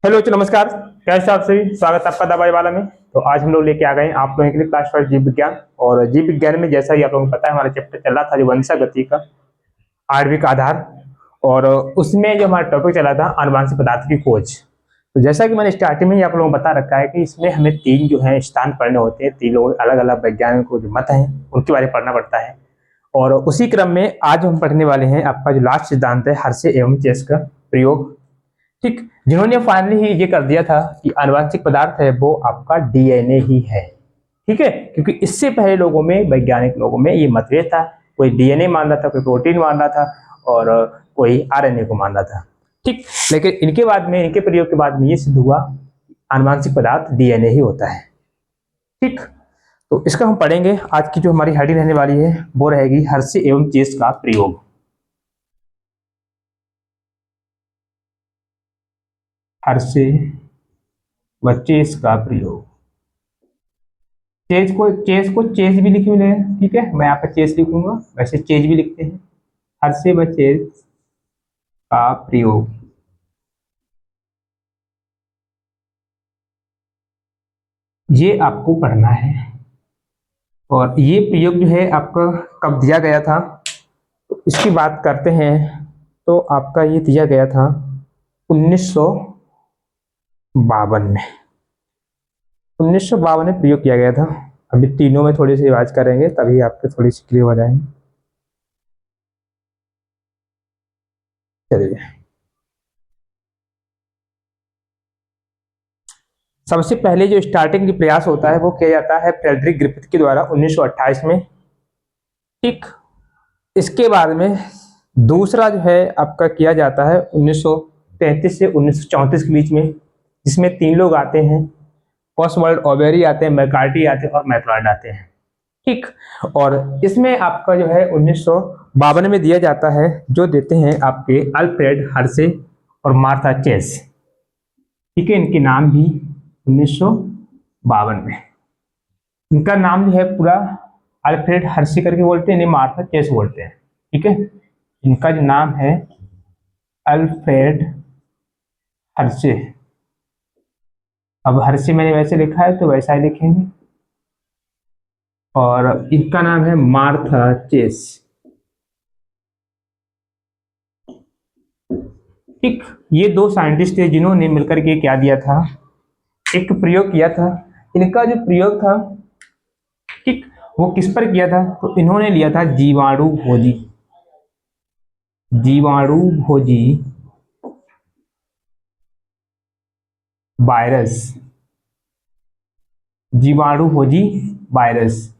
Hello तो नमस्कार। कैसे आप सभी, स्वागत है आपका दवाई वाला में। तो आज हम लोग लेके आ गए हैं आप लोगों के लिए क्लास 5 जीव विज्ञान। और जीव विज्ञान में जैसा ही आप लोगों को पता है हमारा चैप्टर चल रहा था जो वंशागति का आणविक आधार। और उसमें जो हमारा टॉपिक चला था आनुवांशिक पदार्थ की खोज। तो जैसा कि मैंने स्टार्टिंग में ही आप लोगों को बता रखा है कि इसमें हमें तीन जो है स्थान पढ़ने होते हैं, तीन लोग अलग अलग वैज्ञानिकों जो मत हैं उनके बारे में पढ़ना पड़ता है। और उसी क्रम में आज हम पढ़ने वाले हैं आपका जो लास्ट सिद्धांत है हर्षे एवं चेस का प्रयोग। ठीक, जिन्होंने फाइनली ही ये कर दिया था कि आनुवांशिक पदार्थ है वो आपका डीएनए ही है। ठीक है, क्योंकि इससे पहले लोगों में, वैज्ञानिक लोगों में ये मतभेद था। कोई डीएनए मान रहा था, कोई प्रोटीन मान रहा था और कोई आरएनए को मान रहा था। ठीक, लेकिन इनके बाद में, इनके प्रयोग के बाद में ये सिद्ध हुआ आनुवांशिक पदार्थ डीएनए ही होता है। ठीक, तो इसका हम पढ़ेंगे। आज की जो हमारी हेडिंग रहने वाली है वो रहेगी हर्षे एवं चेस का प्रयोग। हर्षे व चेस का प्रयोग। चेस को चेस भी लिखे हुए हैं। ठीक है, मैं यहाँ पे चेस लिखूंगा, वैसे चेज भी लिखते हैं। हर्षे व चेस का प्रयोग। ये आपको पढ़ना है। और ये प्रयोग जो है आपका कब दिया गया था, तो इसकी बात करते हैं। तो आपका ये दिया गया था 1952 में। 1952 में प्रयोग किया गया था। अभी तीनों में थोड़ी सी रिवाज करेंगे तभी आपके थोड़ी सी क्लियर हो जाएंगे। चलिए, सबसे पहले जो स्टार्टिंग की प्रयास होता है वो किया जाता है फ्रेडरिक ग्रिफिथ के द्वारा 1928 में। ठीक, इसके बाद में दूसरा जो है आपका किया जाता है 1933 से 1934 के बीच में, जिसमें तीन लोग आते हैं। ऑसवाल्ड ऑबेरी आते हैं, मैकार्टी आते हैं और मैकलॉड आते हैं। ठीक, और इसमें आपका जो है 1952 में दिया जाता है, जो देते हैं आपके अल्फ्रेड हर्शे और मार्था चेस। ठीक है, इनके नाम भी 1952 में। इनका नाम जो है पूरा अल्फ्रेड हर्शे करके बोलते हैं, इन्हें मार्था चेस बोलते हैं। ठीक है, इनका जो नाम है अल्फ्रेड हर्शे। अब हर्शे मैंने वैसे लिखा है तो वैसा ही लिखेंगे। और इनका नाम है मार्था चेस। ठीक, ये दो साइंटिस्ट थे जिन्होंने मिलकर के क्या दिया था, एक प्रयोग किया था। इनका जो प्रयोग था, ठीक, वो किस पर किया था, तो इन्होंने लिया था जीवाणु भोजी। जीवाणु भोजी वायरस। जीवाणु भोजी वायरस।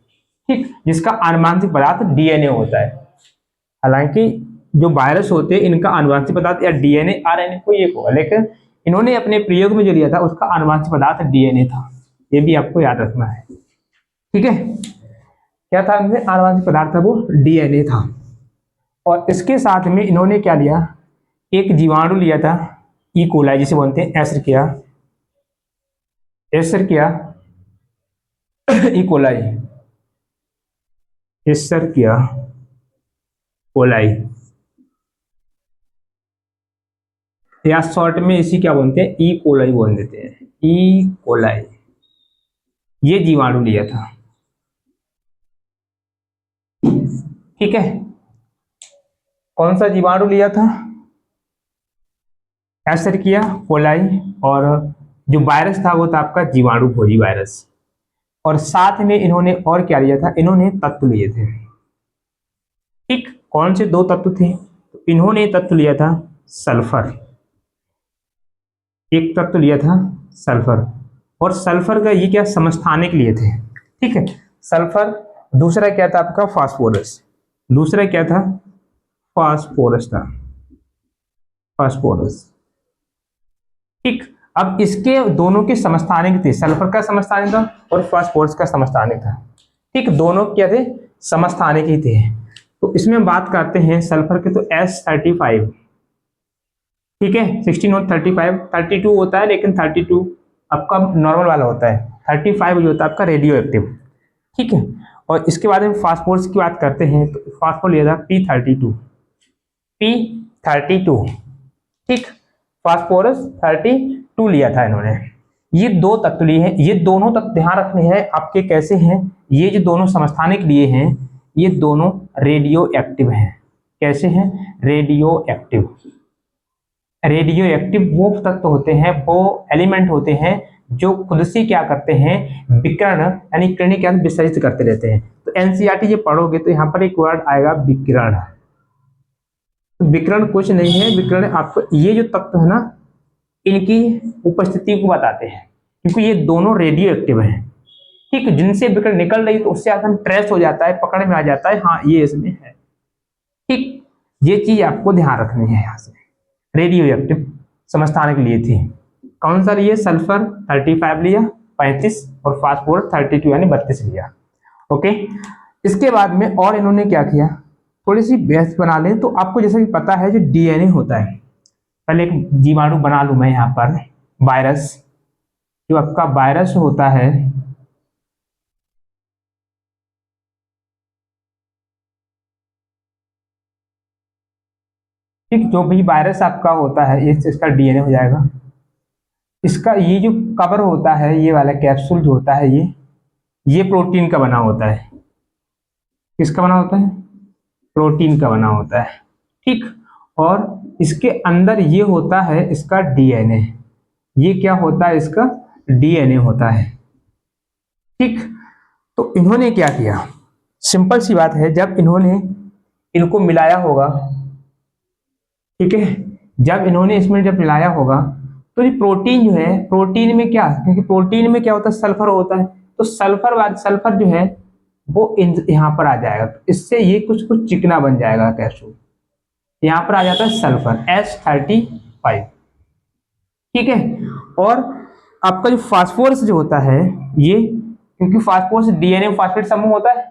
ठीक, जिसका आनुवांशिक पदार्थ डीएनए होता है। हालांकि जो वायरस होते हैं इनका आनुवांशिक पदार्थ या डीएनए आरएनए कोई एक होगा, लेकिन इन्होंने अपने प्रयोग में जो लिया था उसका आनुवांशिक पदार्थ डीएनए था। ये भी आपको याद रखना है। ठीक है, क्या था इनमें आनुवांशिक पदार्थ था, वो डीएनए था। और इसके साथ में इन्होंने क्या लिया, एक जीवाणु लिया था, ई कोलाई जिसे बोलते हैं, एसरकिया। एसरकिया ई कोलाई, एसरकिया कोलाई, या शॉर्ट में इसी क्या बोलते हैं, ई कोलाई बोल देते हैं, ई कोलाई। ये जीवाणु लिया था। ठीक है, कौन सा जीवाणु लिया था, एसरकिया कोलाई। और जो वायरस था वो था आपका जीवाणु भोजी वायरस। और साथ में इन्होंने और क्या लिया था, इन्होंने तत्व लिए थे। ठीक, कौन से दो तत्व थे, तो इन्होंने तत्व लिया था सल्फर। एक तत्व लिया था सल्फर, और सल्फर का ये क्या समस्थानिक लिए थे। ठीक है, सल्फर। दूसरा क्या था आपका, फास्फोरस। दूसरा क्या था, फास्फोरस था, फास्फोरस। ठीक, अब इसके दोनों के समस्थानिक थे, सल्फर का समस्थानिक था और फास्फोरस का समस्थानिक था। ठीक, दोनों क्या थे, समस्थानिक ही थे। तो इसमें हम बात करते हैं सल्फर के, तो S35। ठीक है, 16 और 35, 32 होता है, लेकिन 32 आपका नॉर्मल वाला होता है, 35 जो होता है आपका रेडियो एक्टिव। ठीक है, और इसके बाद हम फास्फोरस की बात करते हैं, तो फास्फोर लिया था P32। P32। ठीक, फास्फोरस 2 लिया था इन्होंने। ये 2 तत्व लिए हैं, ये दोनों तत्व ध्यान रखने हैं आपके कैसे हैं, ये जो दोनों समस्थानिक लिए हैं ये दोनों रेडियो एक्टिव हैं। कैसे हैं? Radio active. रेडियो एक्टिव वो तत्व होते हैं, वो एलिमेंट होते हैं जो खुद से क्या करते हैं, विकिरण यानी किरणें क्या विसर्जित करते रहते हैं। तो एनसीईआरटी ये पढ़ोगे तो यहाँ पर एक वर्ड आएगा विकिरण। विकिरण कुछ नहीं है, विकिरण आपको ये जो तत्व है ना इनकी उपस्थिति को बताते हैं, क्योंकि ये दोनों रेडियो एक्टिव हैं। ठीक, जिनसे विकिरण निकल रही तो उससे आसान ट्रेस हो जाता है, पकड़ में आ जाता है, हाँ ये इसमें है। ठीक, ये चीज आपको ध्यान रखनी है। यहाँ से रेडियो एक्टिव समस्थानिक लिए थी। कौन सा लिए? सल्फर 35 लिया, 35, और फास्फोरस 32 यानी 32 लिया। ओके, इसके बाद में और इन्होंने क्या किया, थोड़ी सी बहस बना लें। तो आपको जैसा कि पता है जो डीएनए होता है, पहले एक जीवाणु बना लूं मैं यहाँ पर, वायरस। जो आपका वायरस होता है ठीक, जो भी वायरस आपका होता है इसका डीएनए हो जाएगा। इसका ये जो कवर होता है, ये वाला कैप्सूल जो होता है ये प्रोटीन का बना होता है। किसका बना होता है? प्रोटीन का बना होता है। ठीक, और इसके अंदर ये होता है इसका डीएनए। ये क्या होता है? इसका डीएनए होता है। ठीक, तो इन्होंने क्या किया, सिंपल सी बात है, जब इन्होंने इनको मिलाया होगा, ठीक है, जब इन्होंने इसमें जब मिलाया होगा तो ये प्रोटीन जो है, प्रोटीन में क्या, क्योंकि प्रोटीन में क्या होता है, सल्फर होता है, तो सल्फर जो है वो यहाँ पर आ जाएगा। तो इससे ये कुछ कुछ चिकना बन जाएगा कैप्सूल। यहाँ पर आ जाता है सल्फर H35। ठीक है, और आपका जो फास्फोरस जो होता है ये, क्योंकि फास्फोरस डीएनए फास्फेट समूह होता है,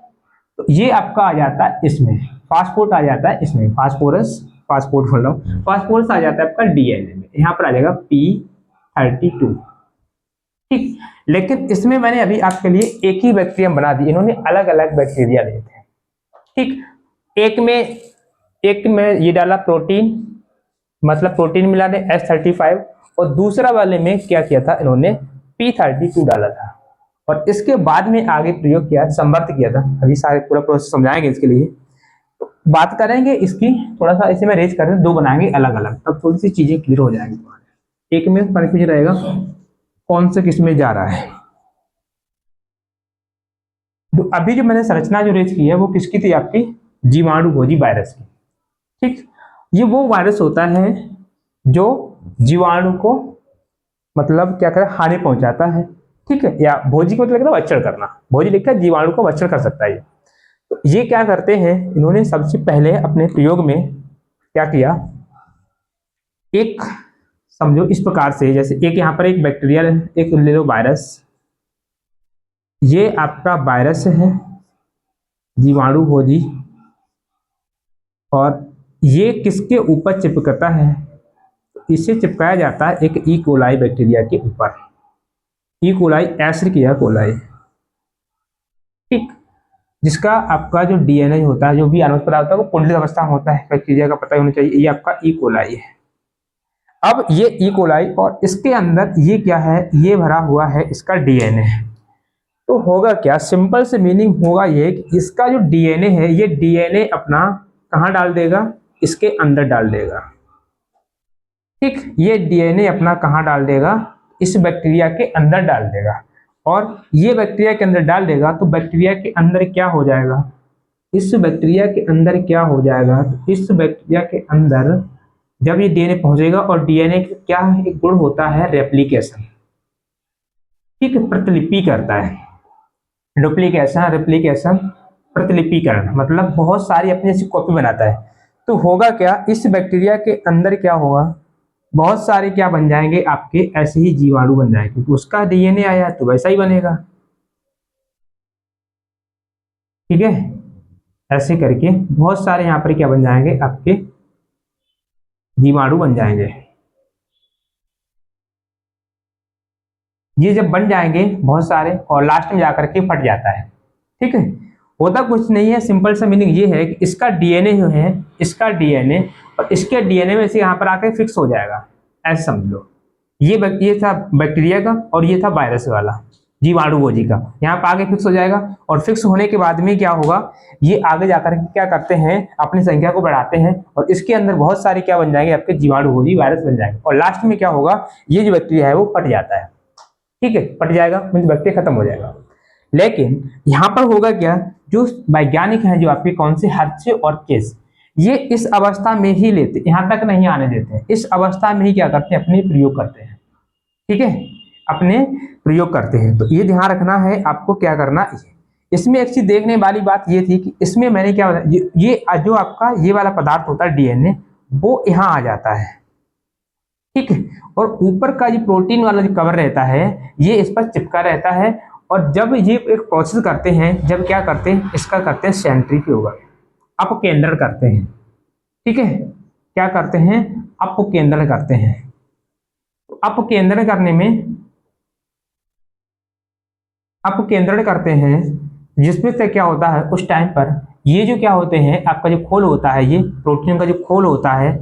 तो ये आपका आ जाता है इसमें, फास्फोट आ जाता है इसमें, फास्फोट बोल रहा हूँ, फास्फोरस आ जाता है आपका डीएनए में, यहाँ पर आ जाएगा P32। ठीक, लेकिन इसमें मैंने अभी आपके लिए एक ही बैक्टीरिया बना दी, इन्होंने अलग अलग बैक्टीरिया लिए थे। ठीक, एक में ये डाला प्रोटीन, मतलब प्रोटीन मिला ने H35, और दूसरा वाले में क्या किया था इन्होंने, P32 डाला था, और इसके बाद में आगे प्रयोग किया, संवर्त किया था। अभी सारे पूरा प्रोसेस समझाएंगे इसके लिए, तो बात करेंगे इसकी, थोड़ा सा इसे मैं रेज कर दो बनाएंगे अलग अलग, तब थोड़ी सी चीजें क्लियर हो जाएंगी। एक में कंफ्यूजन रहेगा कौन से किस में जा रहा है। तो अभी जो मैंने संरचना जो रेज की है वो किसकी थी, आपकी जीवाणु भोजी वायरस की। ठीक, ये वो वायरस होता है जो जीवाणु को मतलब क्या करे, हानि पहुंचाता है। ठीक है, या भोजी को मतलब भक्षण करना, भोजी लिखा है, जीवाणु को भक्षण कर सकता है। तो ये क्या करते हैं, इन्होंने सबसे पहले अपने प्रयोग में क्या किया, एक समझो इस प्रकार से, जैसे एक यहाँ पर एक बैक्टीरिया, एक ले लो वायरस, ये आपका वायरस है जीवाणु भोजी, और ये किसके ऊपर चिपकता है, इसे चिपकाया जाता है एक ई कोलाई बैक्टीरिया के ऊपर, ई कोलाई एस्चरिचिया कोलाई। ठीक, जिसका आपका जो डीएनए होता है, जो भी आणविक पदार्थ होता है वो कुंडलित अवस्था में होता है, बैक्टीरिया का पता ही होना चाहिए, ये आपका ई कोलाई है। अब ये ई कोलाई और इसके अंदर ये क्या है, ये भरा हुआ है इसका डीएनए। तो होगा क्या, सिंपल से मीनिंग होगा ये कि इसका जो डीएनए है, ये डीएनए अपना कहाँ डाल देगा, इसके अंदर डाल देगा। ठीक, ये डीएनए अपना कहाँ डाल देगा, इस बैक्टीरिया के अंदर डाल देगा, और ये बैक्टीरिया के अंदर डाल देगा तो बैक्टीरिया के अंदर क्या हो जाएगा, इस बैक्टीरिया के अंदर क्या हो जाएगा, तो इस बैक्टीरिया के अंदर जब ये डीएनए पहुंचेगा, और डीएनए का क्या एक गुण होता है, रेप्लिकेशन। ठीक, प्रतिलिपि करता है, रेप्लिकेशन प्रतिलिपिकरण, मतलब बहुत सारी अपनी ऐसी कॉपी बनाता है। तो होगा क्या, इस बैक्टीरिया के अंदर क्या होगा, बहुत सारे क्या बन जाएंगे आपके ऐसे ही जीवाणु बन जाएंगे, क्योंकि उसका डीएनए आया तो वैसा ही बनेगा। ठीक है, ऐसे करके बहुत सारे यहाँ पर क्या बन जाएंगे, आपके जीवाणु बन जाएंगे। ये जब बन जाएंगे बहुत सारे, और लास्ट में जाकर के फट जाता है। ठीक है, होता कुछ नहीं है, सिंपल सा मीनिंग ये है कि इसका डीएनए जो है, इसका डीएनए और इसके डीएनए में से यहाँ पर आकर फिक्स हो जाएगा, ऐसे समझ लो। ये था बैक्टीरिया का और ये था वायरस वाला जीवाणुभोजी का। यहाँ पे आगे फिक्स हो जाएगा और फिक्स होने के बाद में क्या होगा, ये आगे जाकर के क्या करते हैं, अपनी संख्या को बढ़ाते हैं और इसके अंदर बहुत सारे क्या बन जाएंगे, आपके जीवाणुभोजी वायरस बन जाएंगे और लास्ट में क्या होगा, ये जो बैक्टीरिया है वो फट जाता है। ठीक है, फट जाएगा मीन्स बैक्टीरिया खत्म हो जाएगा। लेकिन यहाँ पर होगा क्या, जो वैज्ञानिक हैं जो आपके कौन से हर्शे और केस, ये इस अवस्था में ही लेते, यहाँ तक नहीं आने देते हैं, इस अवस्था में ही क्या करते हैं, अपने प्रयोग करते हैं। ठीक है, अपने प्रयोग करते हैं। तो ये ध्यान रखना है आपको क्या करना है। इसमें एक चीज देखने वाली बात ये थी कि इसमें मैंने क्या, ये जो आपका ये वाला पदार्थ होता है डीएनए, वो यहाँ आ जाता है। ठीक है, और ऊपर का जो प्रोटीन वाला जो कवर रहता है ये इस पर चिपका रहता है और जब ये एक प्रोसेस करते हैं, जब क्या करते हैं, इसका करते हैं सेंट्रीफ्यूगल, अपकेंद्रण करते हैं। ठीक है, क्या करते हैं, अपकेंद्रण करते हैं। अपकेंद्रण करने में, अपकेंद्रण करते हैं जिसमें से क्या होता है, उस टाइम पर ये जो क्या होते हैं, आपका जो खोल होता है, ये प्रोटीन का जो खोल होता है,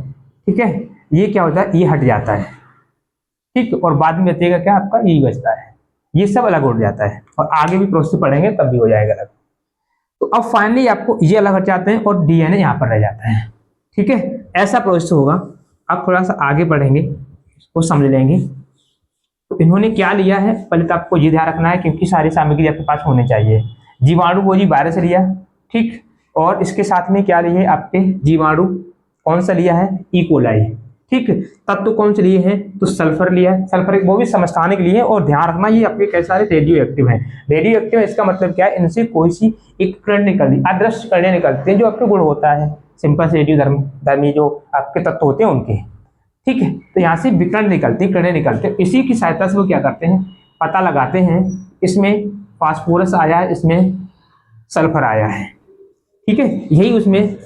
ठीक है, ये क्या होता है, ये हट जाता है। ठीक, और बाद में बचेगा क्या, आपका यही बचता है, ये सब अलग हो जाता है और आगे भी प्रोसेस पढ़ेंगे तब भी हो जाएगा अलग। तो अब फाइनली आपको ये अलग हट जाते हैं और डीएनए यहाँ पर रह जाता है। ठीक है, ऐसा प्रोसेस होगा। अब थोड़ा सा आगे बढ़ेंगे, इसको समझ लेंगे। तो इन्होंने क्या लिया है, पहले तो आपको ये ध्यान रखना है क्योंकि सारी सामग्री आपके पास होनी चाहिए। जीवाणुभोजी वायरस लिया, ठीक, और इसके साथ में क्या लिए आपके जीवाणु, कौन सा लिया है, इकोलाई। ठीक, तत्व कौन से लिए हैं, तो सल्फर लिया है, सल्फर वो भी समस्थानिक लिए। और ध्यान रखना ये आपके कैसे सारे रेडियो एक्टिव हैं। रेडियो एक्टिव इसका मतलब क्या है, इनसे कोई सी एक किरण निकलती, अदृश्य किरणें निकलती हैं जो आपके गुण होता है, सिंपल से रेडियो धर्मी जो आपके तत्व होते हैं उनके। ठीक है, तो यहाँ से विकिरण निकलती, किरणें निकलते हैं, इसी की सहायता से वो क्या करते हैं, पता लगाते हैं इसमें फास्फोरस आया है, इसमें सल्फर आया है। ठीक है, यही उसमें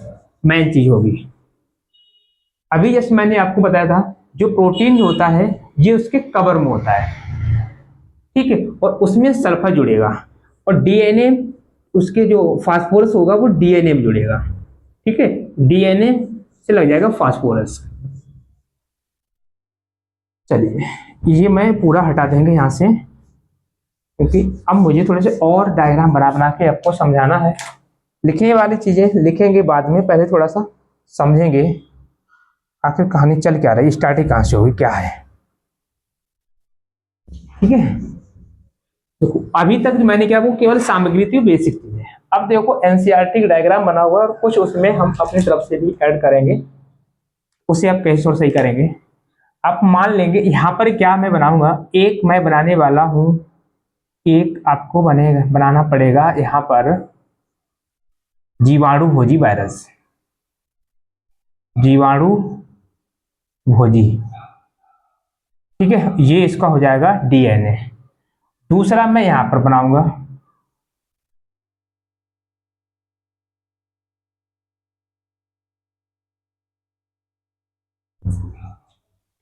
मेन चीज होगी। अभी जैसे मैंने आपको बताया था जो प्रोटीन जो होता है ये उसके कवर में होता है। ठीक है, और उसमें सल्फर जुड़ेगा और डीएनए, उसके जो फास्फोरस होगा वो डीएनए में जुड़ेगा। ठीक है, डीएनए से लग जाएगा फास्फोरस। चलिए, ये मैं पूरा हटा देंगे यहाँ से क्योंकि अब मुझे थोड़े से और डायग्राम बना के आपको समझाना है। लिखने वाली चीजें लिखेंगे बाद में, पहले थोड़ा सा समझेंगे आखिर कहानी चल क्या रही, स्टार्टिंग कहाँ से होगी, क्या है। ठीक है, देखो अभी तक जो मैंने क्या, वो केवल सामग्री थी, बेसिक चीजें। अब देखो एनसीईआरटी डायग्राम बना हुआ है और कुछ उसमें हम अपनी तरफ से भी ऐड करेंगे, उसे आप कैसे और सही करेंगे। आप मान लेंगे यहाँ पर क्या मैं बनाऊंगा, एक मैं बनाने वाला हूं, एक आपको बनाना पड़ेगा यहाँ पर जीवाणुभोजी वायरस, जीवाणुभोजी। ठीक है, ये इसका हो जाएगा डीएनए। दूसरा मैं यहां पर बनाऊंगा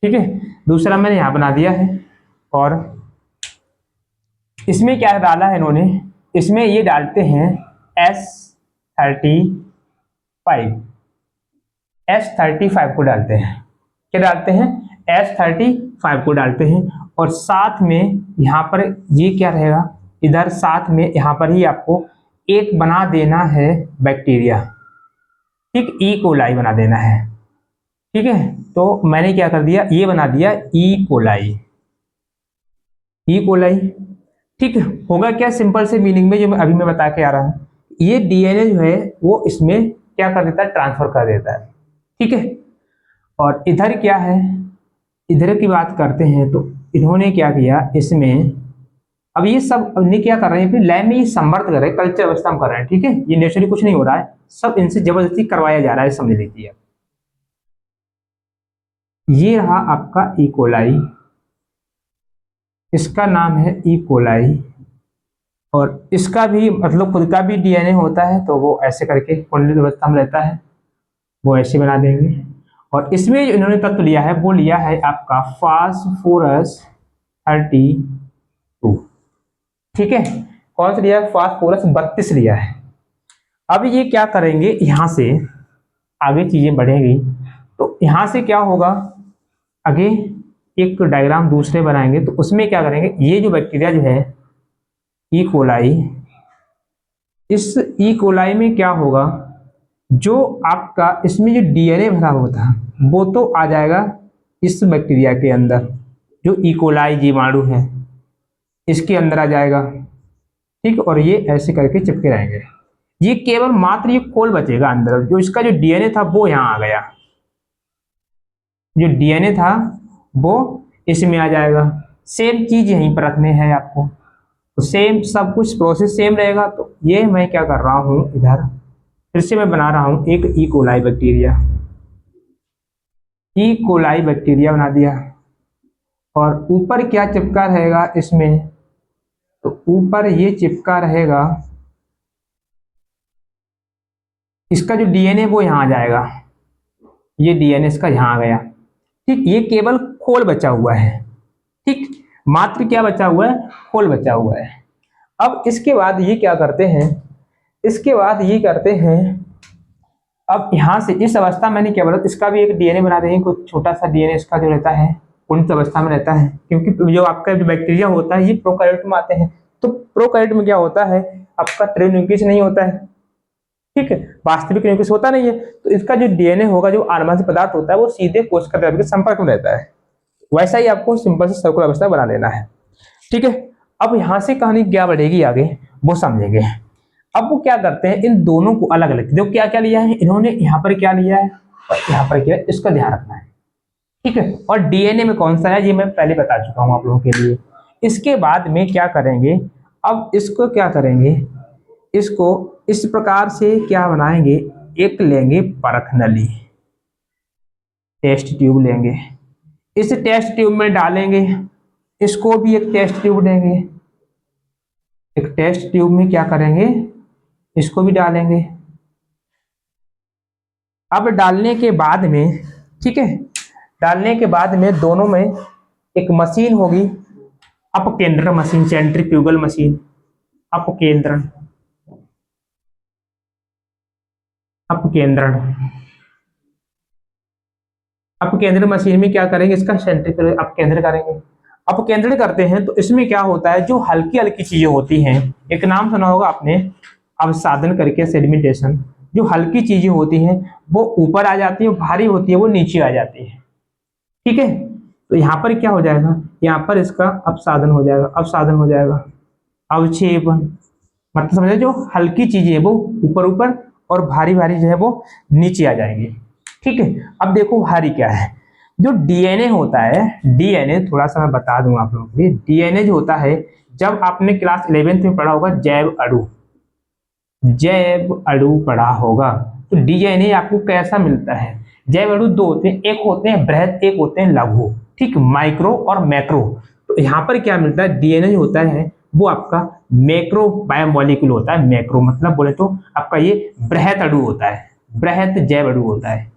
ठीक है, दूसरा मैंने यहां बना दिया है। और इसमें क्या डाला है इन्होंने, इसमें ये डालते हैं S35, S35 को डालते हैं। क्या डालते हैं, S35 को डालते हैं। और साथ में यहाँ पर ये क्या रहेगा, इधर साथ में यहाँ पर ही आपको एक बना देना है बैक्टीरिया। ठीक, ई कोलाई बना देना है। ठीक है, तो मैंने क्या कर दिया, ये बना दिया ई कोलाई, ई कोलाई। ठीक है, होगा क्या, सिंपल से मीनिंग में जो अभी मैं बता के आ रहा हूँ, ये डीएनए जो है वो इसमें क्या कर देता है, ट्रांसफर कर देता है। ठीक है, और इधर क्या है, इधर की बात करते हैं तो इन्होंने क्या किया इसमें, अब ये सब इन्हें क्या कर रहे हैं, फिर लैब में ये संवर्ध कर रहे हैं, कल्चर अवस्था में कर रहे हैं। ठीक है, ये नेचुरली कुछ नहीं हो रहा है, सब इनसे जबरदस्ती करवाया जा रहा है, समझ लीजिए। ये रहा आपका ई कोलाई, इसका नाम है ई कोलाई, और इसका भी मतलब खुद का भी डीएनए होता है, तो वो ऐसे करके कुंडलित अवस्था में रहता है, वो ऐसे बना देंगे। और इसमें जो इन्होंने तत्व लिया है वो लिया है आपका फास्फोरस 32। ठीक है, कौन सा लिया है, फास्फोरस 32 लिया है। अब ये क्या करेंगे, यहां से आगे चीजें बढ़ेंगी तो यहां से क्या होगा, आगे एक डायग्राम दूसरे बनाएंगे तो उसमें क्या करेंगे, ये जो बैक्टीरिया जो है ई कोलाई, इस ई कोलाई में क्या होगा, जो आपका इसमें जो डीएनए भरा हुआ था वो तो आ जाएगा इस बैक्टीरिया के अंदर, जो ई कोलाई जीवाणु है इसके अंदर आ जाएगा, ठीक। और ये ऐसे करके चिपके रहेंगे, ये केवल मात्र ये खोल बचेगा अंदर, जो इसका जो डीएनए था वो यहाँ आ गया, जो डीएनए था वो इसमें आ जाएगा। सेम चीज यहीं पर रखने हैं आपको, तो सेम सब कुछ प्रोसेस सेम रहेगा। तो ये मैं क्या कर रहा हूँ, इधर फिर से मैं बना रहा हूँ एक E coli bacteria, E coli bacteria बना दिया। और ऊपर क्या चिपका रहेगा इसमें, तो ऊपर ये चिपका रहेगा, इसका जो डीएनए वो यहाँ आ जाएगा, ये डीएनए इसका यहाँ आ गया, ठीक। ये केवल खोल बचा हुआ है, ठीक, मात्र क्या बचा हुआ है, खोल बचा हुआ है। अब इसके बाद ये क्या करते हैं, इसके बाद ये करते हैं, अब यहाँ से इस अवस्था मैंने क्या बोला, इसका भी एक डीएनए बना देंगे, कुछ छोटा सा डीएनए इसका जो रहता है उन अवस्था में रहता है, क्योंकि जो आपका जो बैक्टीरिया होता है ये प्रोकैरियोट में आते हैं। तो प्रोकैरियोट में क्या होता है, आपका ट्रिन्यूक्लियस नहीं होता है, ठीक है, वास्तविक न्यूक्लियस होता नहीं है। तो इसका जो डीएनए होगा, जो आनुवंशिक पदार्थ होता है, वो सीधे कोशिका द्रव्य के संपर्क में रहता है। वैसा ही आपको सिंपल से सर्कुलर अवस्था बना लेना है, ठीक है। अब यहाँ से कहानी क्या बढ़ेगी आगे वो समझेंगे। अब वो क्या करते हैं, इन दोनों को अलग अलग, देखो क्या क्या लिया है इन्होंने, यहाँ पर क्या लिया है और यहाँ पर क्या है, इसका ध्यान रखना है, ठीक है। और डीएनए में कौन सा है ये मैं पहले बता चुका हूँ आप लोगों के लिए। इसके बाद में क्या करेंगे, अब इसको क्या करेंगे, इसको इस प्रकार से क्या बनाएंगे, एक लेंगे परख नली, टेस्ट ट्यूब लेंगे, इस टेस्ट ट्यूब में डालेंगे, इसको भी एक टेस्ट ट्यूब देंगे, एक टेस्ट ट्यूब में क्या करेंगे, इसको भी डालेंगे। अब डालने के बाद में, ठीक है, डालने के बाद में दोनों में एक मशीन होगी, अपकेंद्रण मशीन, सेंट्रीफ्यूगल मशीन, अपकेंद्रण, अपकेंद्रण, अपकेंद्रण मशीन में क्या करेंगे, इसका सेंट्रीफ्यूगल अपकेंद्र करेंगे। अपकेंद्रण करते हैं तो इसमें क्या होता है, जो हल्की हल्की चीजें होती हैं, एक नाम सुना होगा आपने अवसादन करके, सेडिमेंटेशन, जो हल्की चीजें होती हैं वो ऊपर आ जाती है, भारी होती है वो नीचे आ जाती है, ठीक है। तो यहाँ पर क्या हो जाएगा, यहाँ पर इसका अपसादन हो जाएगा, अपसादन हो जाएगा, अवक्षेपण, मतलब समझे, जो हल्की चीजें है वो ऊपर ऊपर और भारी भारी जो है वो नीचे आ जाएंगी, ठीक है। अब देखो भारी क्या है, जो डीएनए होता है, डीएनए थोड़ा सा मैं बता दूं आप लोगों को, डीएनए जो होता है, जब आपने क्लास 11th में पढ़ा होगा जैव अणु, जैव अणु पढ़ा होगा, तो डीएनए आपको कैसा मिलता है, जैव अणु दो होते हैं, एक होते हैं बृहद, एक होते हैं लघु, ठीक, माइक्रो और मैक्रो। तो यहाँ पर क्या मिलता है, डीएनए जो होता है वो आपका मैक्रो बायोमोलिक्यूल होता है, मैक्रो मतलब बोले तो आपका ये बृहद अणु होता है, बृहद जैव अणु होता है,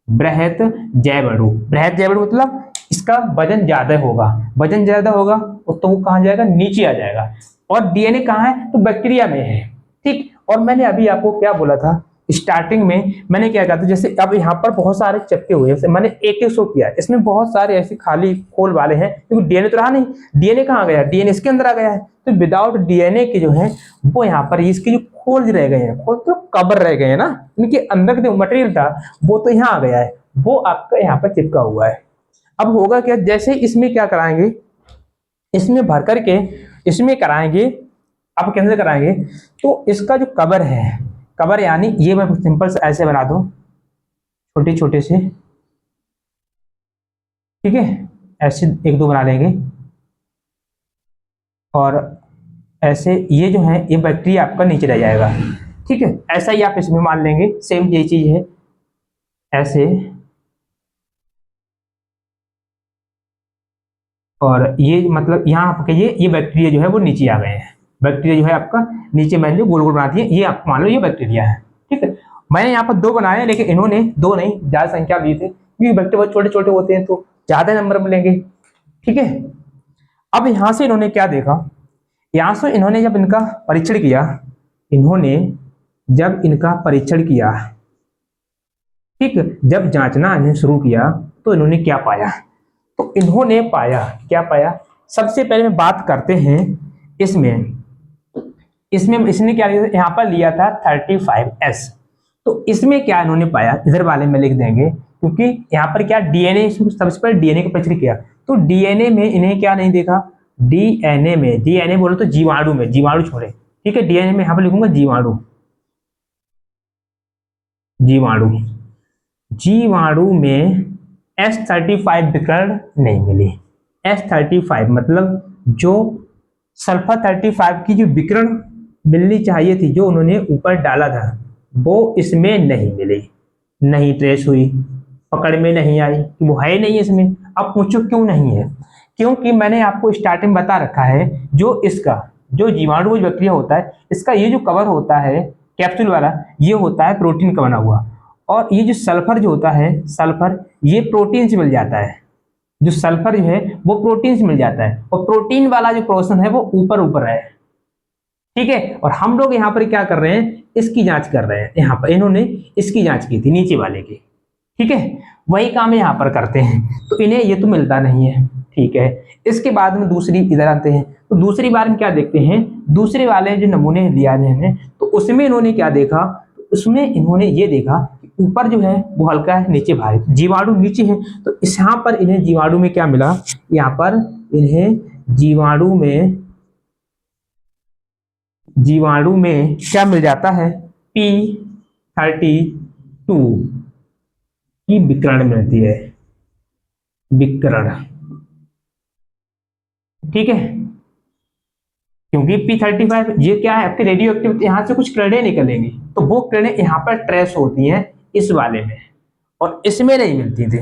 बृहद जैव अणु, बृहद जैव अणु मतलब इसका वजन ज्यादा होगा, वजन ज्यादा होगा तो वो कहाँ जाएगा, नीचे आ जाएगा। और डीएनए कहाँ है, तो बैक्टीरिया में है, ठीक। और मैंने अभी आपको क्या बोला था, स्टार्टिंग में मैंने क्या कहा था, जैसे अब यहाँ पर बहुत सारे चिपके हुए हैं, मैंने एक एक शो किया, इसमें बहुत सारे ऐसे खाली खोल वाले हैं, क्योंकि डीएनए तो रहा नहीं, डीएनए कहाँ गया, डीएनए इसके अंदर आ गया है। तो विदाउट डीएनए के जो है वो यहाँ पर इसके जो खोल रह गए हैं, खोल तो कवर रह गए हैं ना, इनके अंदर जो मटेरियल था वो तो यहाँ आ गया है, वो आपका यहाँ पर चिपका हुआ है। अब होगा क्या, जैसे इसमें क्या कराएंगे, इसमें भर करके इसमें कराएंगे, अब कैंसिल कराएंगे, तो इसका जो कवर है, कवर यानी ये मैं सिंपल से ऐसे बना दूं, छोटे छोटे से, ठीक है, ऐसे एक दो बना लेंगे, और ऐसे ये जो है ये बैक्टीरिया आपका नीचे रह जाएगा, ठीक है। ऐसा ही आप इसमें मान लेंगे, सेम यही चीज है, ऐसे, और ये मतलब यहाँ आपके ये बैक्टीरिया जो है वो नीचे आ गए हैं, बैक्टीरिया जो है आपका नीचे मैंने जो गोल गोल बनाती है, ये आप मान लो ये बैक्टीरिया है, ठीक है। मैंने यहाँ पर दो बनाए, लेकिन इन्होंने दो नहीं, ज्यादा संख्या दी थी, क्योंकि बैक्टीरिया बहुत छोटे छोटे होते हैं तो ज्यादा नंबर मिलेंगे, ठीक है। अब यहाँ से इन्होंने क्या देखा, यहाँ से इन्होंने जब इनका परीक्षण किया, इन्होंने जब इनका परीक्षण किया, ठीक, जब जांचना इन्हें शुरू किया, तो इन्होंने क्या पाया, तो इन्होंने पाया, क्या पाया, सबसे पहले में बात करते हैं इसमें इसने क्या लिया, यहाँ पर लिया था 35S। तो इसमें क्या इन्होंने पाया, इधर वाले में लिख देंगे, क्योंकि यहाँ पर क्या डीएनए, सबसे पहले डीएनए को परीक्षण किया, तो डीएनए में इन्हें क्या नहीं देखा, डीएनए बोलो तो जीवाणु में, जीवाणु छोड़े, ठीक है, डीएनए में यहाँ पर लिखूंगा जीवाणु, जीवाणु में S35 विकर्ण नहीं मिली। S35 मतलब जो सल्फर 35 की जो विकर्ण मिलनी चाहिए थी, जो उन्होंने ऊपर डाला था, वो इसमें नहीं मिली, नहीं ट्रेस हुई, पकड़ में नहीं आई, वो है नहीं इसमें। अब पूछो क्यों नहीं है, क्योंकि मैंने आपको स्टार्टिंग में बता रखा है, जो इसका जो जीवाणु बैक्टीरिया होता है, इसका ये जो कवर होता है कैप्सूल वाला, ये होता है प्रोटीन का बना हुआ, और ये जो सल्फर जो होता है, सल्फर ये प्रोटीन से मिल जाता है, जो सल्फर जो है वो प्रोटीन से मिल जाता है, और प्रोटीन वाला जो पोर्शन है वो ऊपर ऊपर है, ठीक है। और हम लोग यहाँ पर क्या कर रहे हैं, इसकी जांच कर रहे हैं, यहाँ पर इन्होंने इसकी जांच की थी नीचे वाले की, ठीक है, वही काम यहाँ पर करते हैं, तो इन्हें ये तो मिलता नहीं है, ठीक है। इसके बाद में दूसरी इधर आते हैं, तो दूसरी बार में क्या देखते हैं, दूसरे वाले जो नमूने लिया हमने, तो उसमें इन्होंने क्या देखा, उसमें इन्होंने ये देखा ऊपर जो है वो हल्का है, नीचे भारी, जीवाणु नीचे है, तो इस यहाँ पर इन्हें जीवाणु में क्या मिला, यहाँ पर इन्हें जीवाणु में क्या मिल जाता है, P32 की विकर्ण मिलती है, विकर्ण, ठीक है, क्योंकि P35 ये क्या है, आपके रेडियो एक्टिव, यहां से कुछ किरणें निकलेंगी, तो वो किरणें यहाँ पर ट्रेस होती हैं इस वाले में, और इसमें नहीं मिलती थी।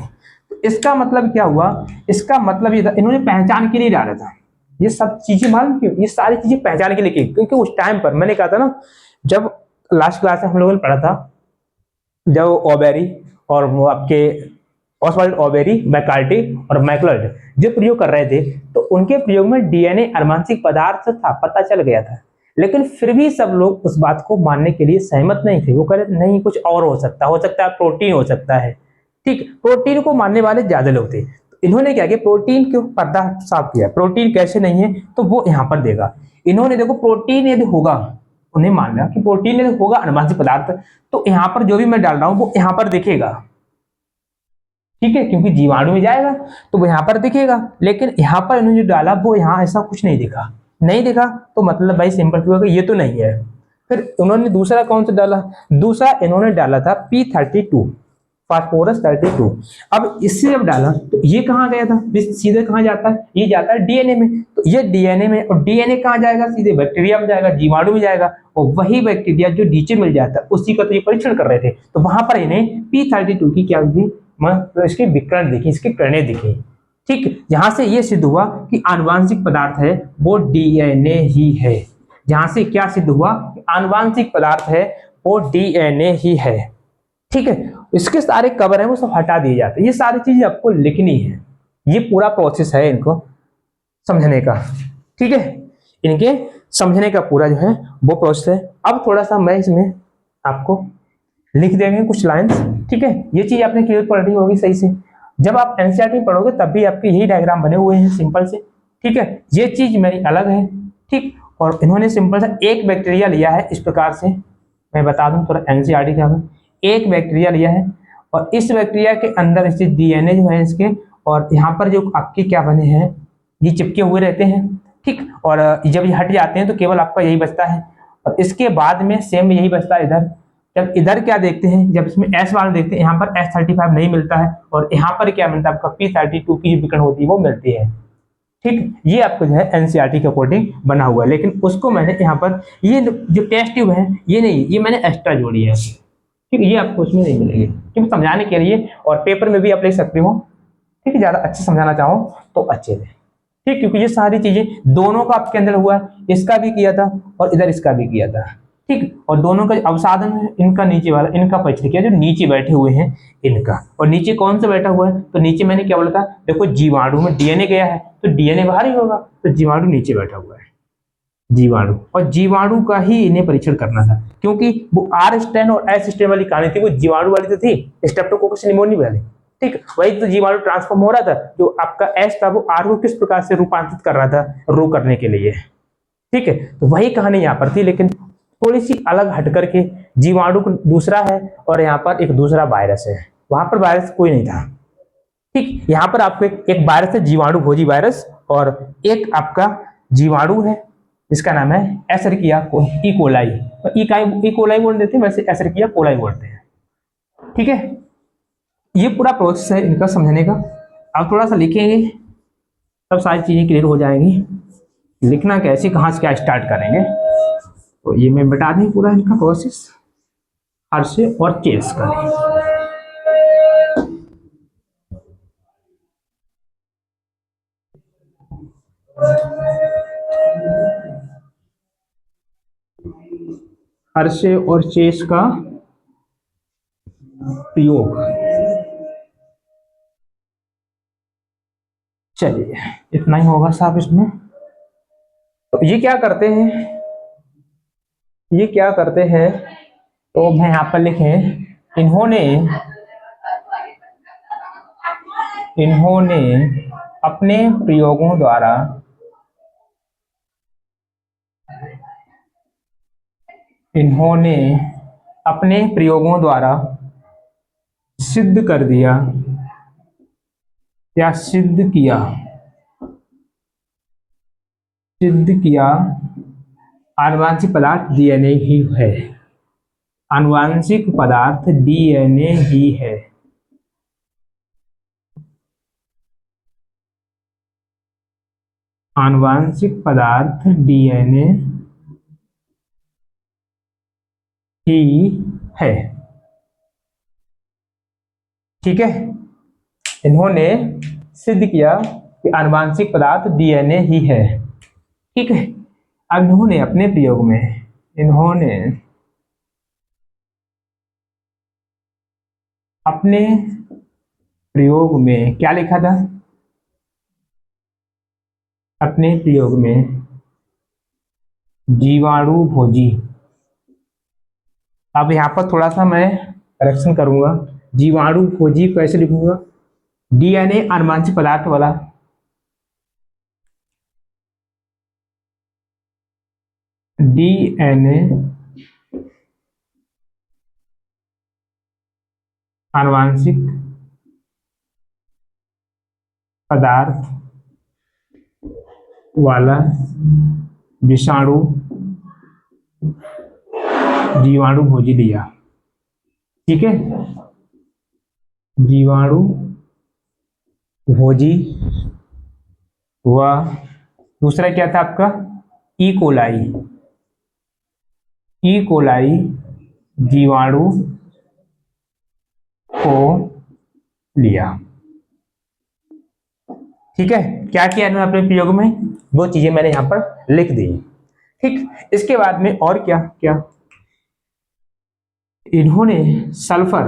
तो इसका मतलब क्या हुआ, इसका मतलब ये था, इन्होंने पहचान के लिए डाला था ये सब चीजें, मालूम क्यों, ये सारी चीजें पहचान के लिए, क्योंकि उस टाइम पर मैंने कहा था ना, जब लास्ट क्लास में हम लोगों ने पढ़ा था, जब ओबेरी और वो आपके ऑसवाल्ड ओबेरी, मैकार्टी और मैकलर्ड जो प्रयोग कर रहे थे, तो उनके प्रयोग में डीएनए अनुवांशिक पदार्थ था, पता चल गया था, लेकिन फिर भी सब लोग उस बात को मानने के लिए सहमत नहीं थे, वो कह रहे नहीं कुछ और हो सकता है प्रोटीन हो सकता है, ठीक, प्रोटीन को मानने वाले ज्यादा लोग थे। तो इन्होंने क्या किया, प्रोटीन क्यों पर्दा साफ किया, प्रोटीन कैसे नहीं है, तो वो यहाँ पर देगा, इन्होंने देखो प्रोटीन यदि होगा, उन्हें मान लिया कि प्रोटीन यदि होगा अनुवांशिक पदार्थ, तो यहाँ पर जो भी मैं डाल रहा हूँ वो यहाँ पर दिखेगा, ठीक है, क्योंकि जीवाणु में जाएगा तो वो यहाँ पर दिखेगा, लेकिन यहाँ पर इन्होंने जो डाला वो यहाँ ऐसा कुछ नहीं दिखा, तो मतलब भाई सिंपल होगा, ये तो नहीं है। फिर उन्होंने दूसरा कौन सा डाला, दूसरा इन्होंने डाला था P32, फास्फोरस 32। अब इससे जब डाला तो ये कहाँ गया था, सीधे कहाँ जाता है, ये जाता है डीएनए में, तो ये डीएनए में, और डीएनए कहाँ जाएगा, सीधे बैक्टीरिया में जाएगा, जीवाणु में जाएगा, और वही बैक्टीरिया जो नीचे मिल जाता है उसी का तो ये परीक्षण कर रहे थे, तो वहां पर इन्हें P32 की क्या हुई, इसकी विकर्ण दिखी, इसकी किरणें दिखी, ठीक, जहां से ये सिद्ध हुआ कि आनुवांशिक पदार्थ है वो डीएनए ही है, जहां से क्या सिद्ध हुआ, आनुवांशिक पदार्थ है वो डीएनए ही है, ठीक है। इसके सारे कवर है वो सब हटा दिए जाते हैं, ये सारी चीजें आपको लिखनी है, ये पूरा प्रोसेस है इनको समझने का, ठीक है, इनके समझने का पूरा जो है वो प्रोसेस है। अब थोड़ा सा मैं इसमें आपको लिख देंगे कुछ लाइंस, ठीक है, ये चीज आपने क्लियर पढ़ रही होगी सही से, जब आप एनसीईआरटी में पढ़ोगे तब भी आपके यही डायग्राम बने हुए हैं सिंपल से, ठीक है, ये चीज मेरी अलग है, ठीक, और इन्होंने सिंपल सा एक बैक्टीरिया लिया है, इस प्रकार से मैं बता दूं थोड़ा एनसीईआरटी क्या है, एक बैक्टीरिया लिया है, और इस बैक्टीरिया के अंदर इसके डीएनए जो है इसके, और यहाँ पर जो आपके क्या बने हैं, ये चिपके हुए रहते हैं, ठीक, और जब ये हट जाते हैं तो केवल आपका यही बचता है, और इसके बाद में सेम यही बचता है इधर। जब इधर क्या देखते हैं, जब इसमें एस वाला देखते हैं, यहाँ पर S35 नहीं मिलता है, और यहाँ पर क्या मिलता है, आपका P32 की जो विकर्ण होती है वो मिलती है, ठीक, ये आपको जो है एनसीईआरटी के अकॉर्डिंग बना हुआ है, लेकिन उसको मैंने यहाँ पर ये जो टेस्ट ट्यूब है ये नहीं, ये मैंने एक्स्ट्रा जोड़ी है, ठीक, ये आपको उसमें नहीं मिलेगी, क्योंकि समझाने के लिए, और पेपर में भी आप लिख सकते हो, ठीक है, ज्यादा अच्छे समझाना चाहो तो अच्छे से, ठीक, क्योंकि ये सारी चीजें दोनों का आपके अंदर हुआ है, इसका भी किया था और इधर इसका भी किया था, ठीक, और दोनों का अवसाधन है, इनका नीचे वाला, इनका परीक्षण किया जो नीचे बैठे हुए हैं इनका, और नीचे कौन सा बैठा हुआ है, तो नीचे मैंने क्या बोला था, देखो जीवाणु में डीएनए गया है तो डीएनए बाहर ही होगा, तो जीवाणु नीचे बैठा हुआ है, जीवाणु, और जीवाणु का ही इन्हें परीक्षण करना था, क्योंकि वो R स्ट्रेन और S स्ट्रेन वाली कहानी थी, वो जीवाणु वाली तो थी, स्ट्रेप्टोकोकस निमोनिया वाली, ठीक, वही तो जीवाणु ट्रांसफॉर्म हो रहा था, जो आपका एस था वो आर को किस प्रकार से रूपांतरित कर रहा था रो करने के लिए। ठीक है, तो वही कहानी यहाँ पर थी, लेकिन थोड़ी सी अलग हट करके। जीवाणु दूसरा है और यहाँ पर एक दूसरा वायरस है, वहां पर वायरस कोई नहीं था। ठीक, यहाँ पर आपको एक वायरस है जीवाणु भोजी वायरस, और एक आपका जीवाणु है जिसका नाम है एसरिकिया इकोलाई। इकोलाई बोल देते हैं, वैसे एसरिकिया कोलाई बोलते हैं। ठीक है, ये पूरा प्रोसेस है इनका समझने का। आप थोड़ा सा लिखेंगे तब सारी चीजें क्लियर हो जाएंगी। लिखना कैसे, कहाँ से क्या स्टार्ट करेंगे, तो ये मैं बता दें पूरा इनका प्रोसेस। हर्षे और चेस करें। हर्षे और चेस का प्रयोग। चलिए इतना ही होगा साहब इसमें। तो ये क्या करते हैं, ये क्या करते हैं, तो मैं यहां पर लिखे, इन्होंने अपने प्रयोगों द्वारा सिद्ध कर दिया या सिद्ध किया आनुवांशिक पदार्थ डीएनए ही है। आनुवांशिक पदार्थ डीएनए ही है। आनुवांशिक पदार्थ डीएनए ही है। ठीक है, इन्होंने सिद्ध किया कि आनुवांशिक पदार्थ डीएनए ही है। ठीक है, अब इन्होंने अपने प्रयोग में क्या लिखा था, अपने प्रयोग में जीवाणु भोजी। अब यहां पर थोड़ा सा मैं करेक्शन करूंगा, जीवाणु भोजी कैसे लिखूंगा, डीएनए आनुवांशिक पदार्थ वाला, डीएनए आनुवांशिक पदार्थ वाला विषाणु जीवाणु भोजी लिया। ठीक है, जीवाणु भोजी व दूसरा क्या था आपका, ई कोलाई जीवाणु को लिया। ठीक है, क्या किया इन्होंने अपने प्रयोग में, दो चीजें मैंने यहां पर लिख दी। ठीक, इसके बाद में और क्या क्या, इन्होंने सल्फर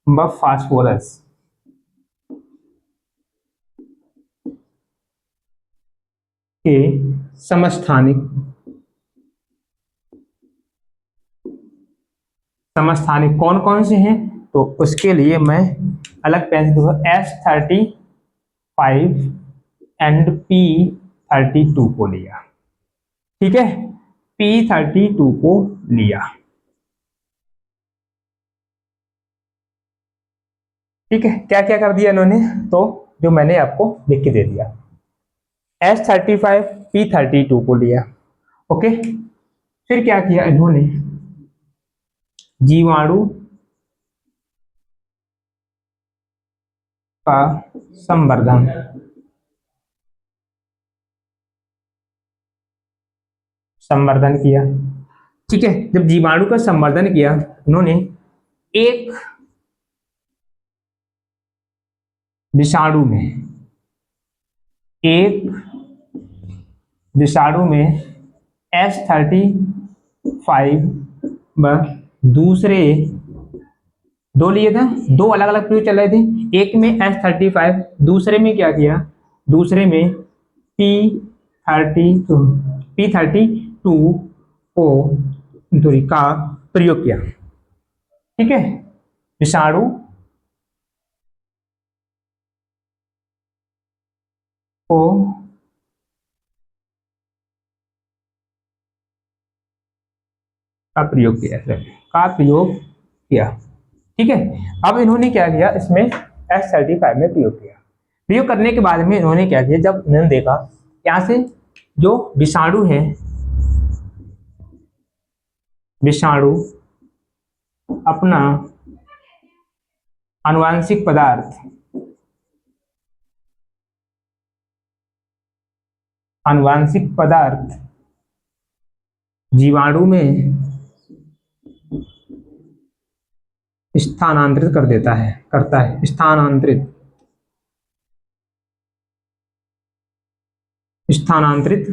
व फास्फोरस के समस्थानिक कौन कौन से हैं, तो उसके लिए मैं अलग पेन दूंगा, S35 एंड P32 को लिया। ठीक है, P32 को लिया। ठीक है, क्या क्या कर दिया इन्होंने, तो जो मैंने आपको लिख के दे दिया, S35 P32 को लिया। ओके, फिर क्या किया इन्होंने, जीवाणु का संवर्धन किया। ठीक है, जब जीवाणु का संवर्धन किया उन्होंने एक विषाणु में S35 व दूसरे दो लिए था, दो अलग अलग प्रयोग चल रहे थे, एक में S35, दूसरे में क्या किया, दूसरे में P32 को दूरी का प्रयोग किया। ठीक है, विषाणु को का प्रयोग किया, ठीक है। अब इन्होंने क्या किया, इसमें S35 में प्रयोग किया। प्रयोग करने के बाद में इन्होंने क्या किया, जब इन्होंने देखा यहाँ से जो विषाणु है, विषाणु अपना आनुवांशिक पदार्थ जीवाणु में स्थानांतरित करता है, स्थानांतरित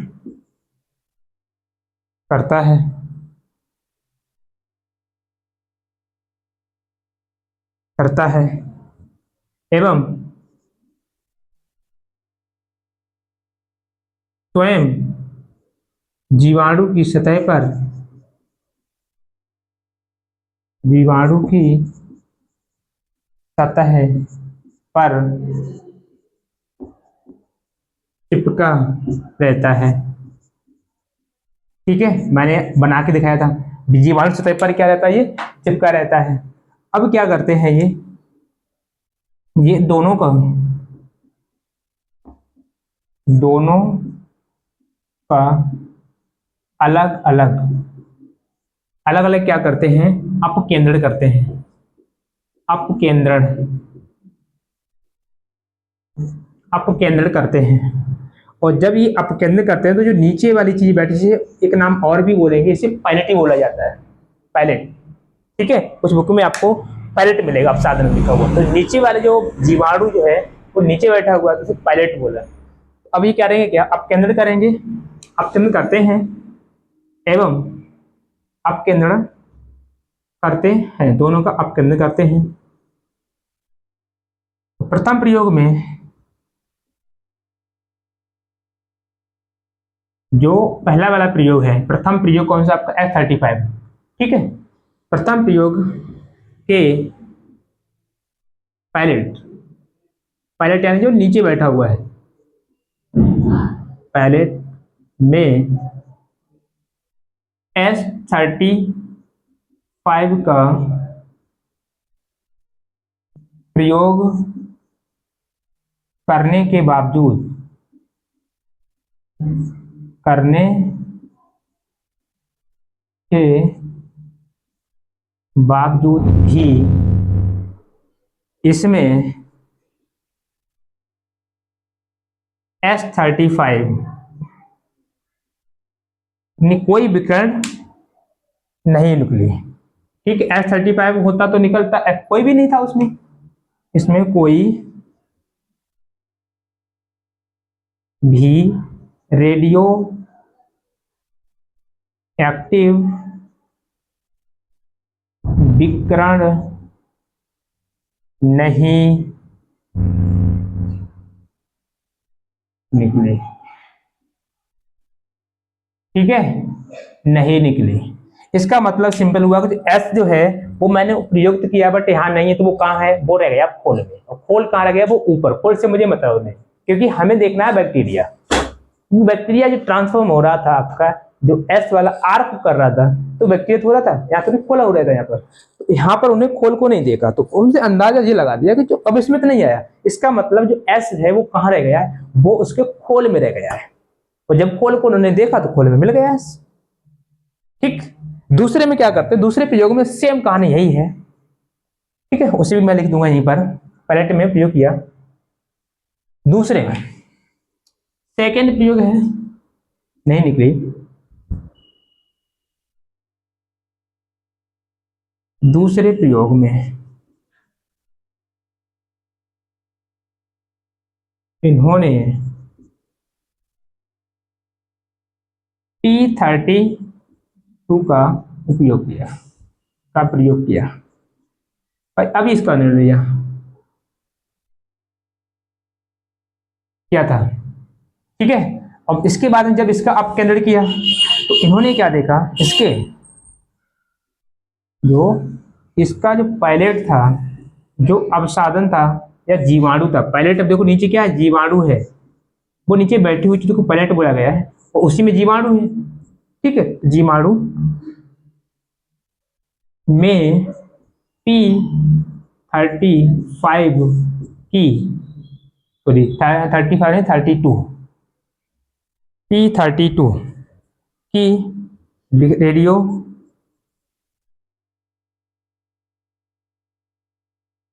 करता है, एवं स्वयं जीवाणु की सतह पर चिपका रहता है। ठीक है, मैंने बना के दिखाया था, जीवाणु सतह पर क्या रहता है, ये चिपका रहता है। अब क्या करते हैं, ये दोनों का अलग अलग क्या करते हैं, अपकेंद्रण करते हैं, अपकेंद्रण करते हैं। और जब ये अपकेंद्रण करते हैं तो जो नीचे वाली चीज बैठी है, एक नाम और भी बोलेंगे, इसे पायलट ही बोला जाता है, पायलट। ठीक है, उस बुक में आपको पायलट मिलेगा, आप साधन में लिखा हुआ। तो नीचे वाले जो जीवाणु जो है वो नीचे बैठा हुआ है, तो उसे पायलट बोला। अब ये क्या करेंगे, क्या अपकेंद्रण करेंगे, अपकेंद्रण करते हैं एवं अपकेंद्रण करते हैं, दोनों का अपकेंद्रण करते हैं। प्रथम प्रयोग में जो पहला वाला प्रयोग है, प्रथम प्रयोग कौन सा आपका, S35। ठीक है, प्रथम प्रयोग के पायलट यानी जो नीचे बैठा हुआ है, पायलट में S35 का प्रयोग करने के बावजूद भी इसमें S35 कोई विकिरण नहीं निकली। ठीक है, S35 होता तो निकलता, कोई भी नहीं था उसमें, इसमें कोई भी रेडियो एक्टिव विकिरण नहीं निकले। ठीक है, नहीं निकली, इसका मतलब सिंपल हुआ कि S जो है वो मैंने प्रयुक्त किया बट यहाँ नहीं है, तो वो कहाँ है, वो रह गया खोल में। और खोल कहाँ रह गया, वो ऊपर। खोल से मुझे मतलब नहीं, क्योंकि हमें देखना है बैक्टीरिया। बैक्टीरिया जो ट्रांसफॉर्म हो रहा था आपका, जो S वाला आर्क कर रहा था, तो बैक्टीरिया हो रहा था, यहाँ तो खोला हो रहा था यहाँ पर, तो यहाँ पर उन्हें खोल को नहीं देखा, तो उनसे अंदाजा ये लगा दिया कि जो अब इसमें तो नहीं आया, इसका मतलब जो S है वो कहाँ रह गया है, वो उसके खोल में रह गया है। और जब खोल को उन्होंने देखा तो खोल में मिल गया S। ठीक, दूसरे में क्या करते हैं, दूसरे प्रयोग में सेम कहानी यही है। ठीक है, उसे भी मैं लिख दूंगा यहीं पर, पायलट में प्रयोग किया। दूसरे में सेकेंड प्रयोग है, नहीं निकली। दूसरे प्रयोग में इन्होंने T32 का प्रयोग किया। अब इसका निर्णय लिया क्या था। ठीक है, अब इसके बाद में जब इसका अपकेंद्रण किया तो इन्होंने क्या देखा, इसके जो इसका जो पायलट था, जो अवसादन था या जीवाणु था, पायलट अब देखो नीचे क्या है, जीवाणु है, वो नीचे बैठी हुई चीज को पायलट बोला गया है और उसी में जीवाणु है। ठीक है, जीवाणु में P35 की, सॉरी 35 है 32, P32 की रेडियो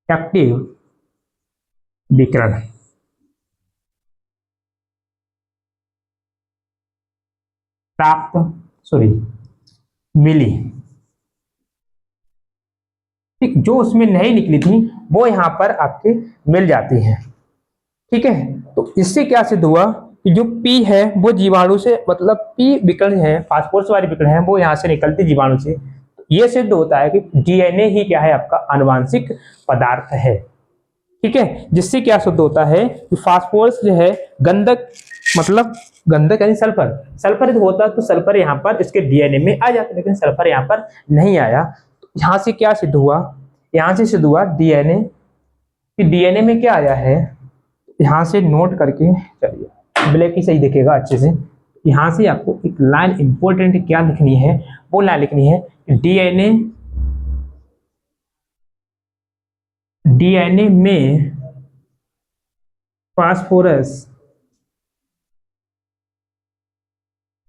एक्टिव विकिरण प्राप्त, सॉरी मिली। ठीक, जो उसमें नहीं निकली थी वो यहाँ पर आपके मिल जाती हैं। ठीक है, तो इससे क्या सिद्ध हुआ कि जो P है वो जीवाणु से, मतलब P विकिरण है, फास्फोरस वाली विकिरण है, वो यहाँ से निकलती जीवाणु से। ये सिद्ध होता है कि डीएनए ही क्या है, आपका आनुवांशिक पदार्थ है। ठीक है, जिससे क्या सिद्ध होता है कि फास्फोरस जो है गंधक, मतलब गंधक यानी सल्फर, सल्फर होता तो सल्फर यहाँ पर इसके डीएनए में आ जाता, लेकिन सल्फर यहाँ पर नहीं आया। तो यहाँ से क्या सिद्ध हुआ, यहाँ से सिद्ध हुआ डीएनए, कि डीएनए में क्या आया है, यहाँ से नोट करके चलिए, ब्लैक ही सही दिखेगा अच्छे से। यहाँ से आपको एक लाइन इंपॉर्टेंट क्या लिखनी है, वो लाइन लिखनी है, डीएनए में फास्फोरस,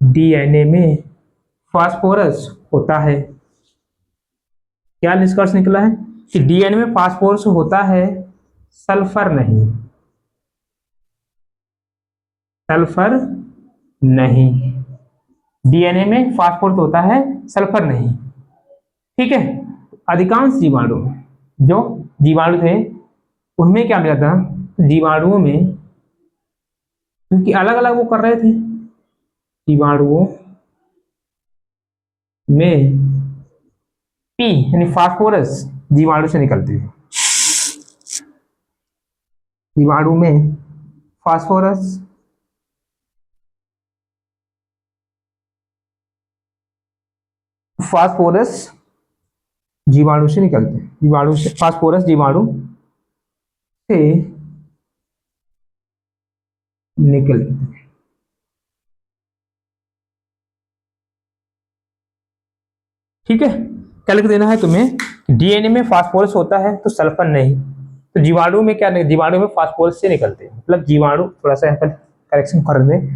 डीएनए में फास्फोरस होता है। क्या निष्कर्ष निकला है कि डीएनए में फास्फोरस होता है, सल्फर नहीं, सल्फर नहीं, डीएनए में फास्फोरस होता है, सल्फर नहीं। ठीक है, अधिकांश जीवाणु, जो जीवाणु थे उनमें क्या मिला था, जीवाणुओं में, क्योंकि अलग अलग वो कर रहे थे, जीवाणुओं में पी यानी फास्फोरस जीवाणु से निकलती है, जीवाणु में फास्फोरस जीवाणु से निकलते हैं, जीवाणु से फास्फोरस जीवाणु से निकलते हैं। ठीक है, क्या लिख देना है तुम्हें, डीएनए में फास्फोरस होता है तो सल्फर नहीं, तो जीवाणु में क्या, जीवाणु में फास्फोरस से निकलते हैं, मतलब जीवाणु, थोड़ा सा यहाँ पर करेक्शन कर दें,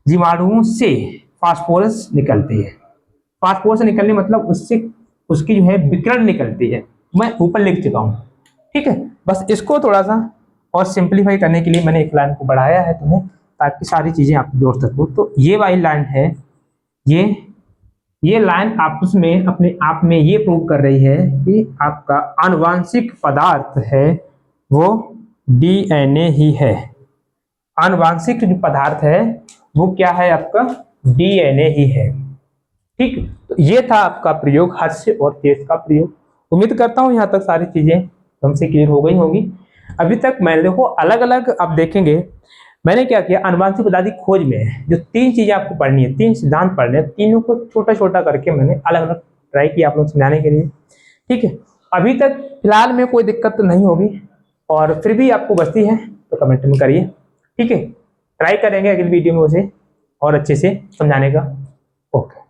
जीवाणुओं से फास्फोरस निकलती है, फास्फोरस निकलने मतलब उससे उसकी जो है विकिरण निकलती है, मैं ऊपर लिख चुका हूँ। ठीक है, बस इसको थोड़ा सा और सिंप्लीफाई करने के लिए मैंने एक लाइन को बढ़ाया है तुम्हें, ताकि सारी चीजें आप जोड़ सको। तो ये वाली लाइन है, ये लाइन आपस में अपने आप में ये प्रूव कर रही है कि आपका आनुवांशिक पदार्थ है वो डीएनए ही है। आनुवांशिक जो पदार्थ है वो क्या है, आपका डीएनए ही है। ठीक, तो ये था आपका प्रयोग, हास्य और तेज का प्रयोग। उम्मीद करता हूं यहां तक सारी चीजें हमसे क्लियर हो गई होंगी। अभी तक मैंने देखो अलग अलग, आप देखेंगे मैंने क्या किया, आनुवांशिक पदार्थ की खोज में जो 3 चीजें आपको पढ़नी है, 3 सिद्धांत पढ़ने हैं, तीनों को छोटा छोटा करके मैंने अलग अलग ट्राई किया आप लोग समझाने के लिए। ठीक है, अभी तक फिलहाल में कोई दिक्कत तो नहीं होगी, और फिर भी आपको बचती है तो कमेंट में करिए। ठीक है, ट्राई करेंगे अगली वीडियो में उसे और अच्छे से समझाने का। ओके।